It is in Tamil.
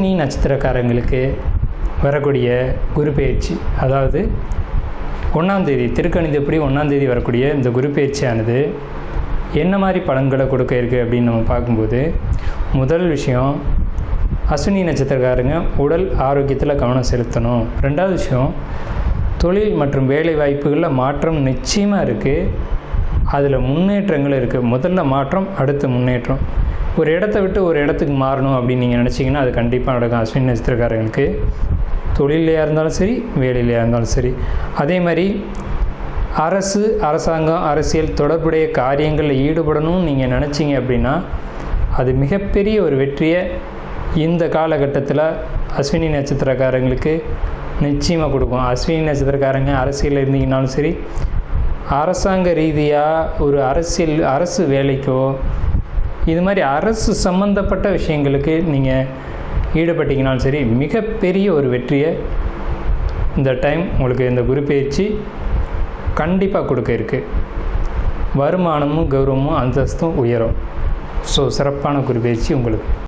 அஸ்வினி நட்சத்திரக்காரங்களுக்கு வரக்கூடிய குரு பெயர்ச்சி, அதாவது 1ஆம் தேதி திருக்கணிதப்படி 1ஆம் தேதி வரக்கூடிய இந்த குரு பெயர்ச்சியானது என்ன மாதிரி பலன்களை கொடுக்க இருக்குது அப்படின்னு நம்ம பார்க்கும்போது, முதல் விஷயம் அஸ்வினி நட்சத்திரக்காரங்க உடல் ஆரோக்கியத்தில் கவனம் செலுத்தணும். ரெண்டாவது விஷயம், தொழில் மற்றும் வேலை வாய்ப்புகளில் மாற்றம் நிச்சயமாக இருக்குது, அதில் முன்னேற்றங்கள் இருக்குது. முதல்ல மாற்றம், அடுத்த முன்னேற்றம். ஒரு இடத்த விட்டு ஒரு இடத்துக்கு மாறணும் அப்படின்னு நீங்கள் நினச்சிங்கன்னா அது கண்டிப்பாக நடக்கும். அஸ்வினி நட்சத்திரக்காரங்களுக்கு தொழிலையாக இருந்தாலும் சரி, வேலையிலையாக இருந்தாலும் சரி. அதே மாதிரி அரசாங்கம், அரசியல் தொடர்புடைய காரியங்களில் ஈடுபடணும்னு நீங்கள் நினச்சிங்க அப்படின்னா அது மிகப்பெரிய ஒரு வெற்றியை இந்த காலகட்டத்தில் அஸ்வினி நட்சத்திரக்காரங்களுக்கு நிச்சயமாக கொடுக்கும். அஸ்வினி நட்சத்திரக்காரங்க அரசியலில் இருந்தீங்கன்னாலும் சரி, அரசாங்க ரீதியாக ஒரு அரசு வேலைக்கோ, இது மாதிரி அரசு சம்மந்தப்பட்ட விஷயங்களுக்கு நீங்கள் ஈடுபட்டீங்கனாலும் சரி, மிகப்பெரிய ஒரு வெற்றியை இந்த டைம் உங்களுக்கு இந்த குரு பெயர்ச்சி கண்டிப்பாக கொடுக்க இருக்குது. வருமானமும் கௌரவமும் அந்தஸ்தும் உயரும். ஸோ சிறப்பான குரு பெயர்ச்சி உங்களுக்கு.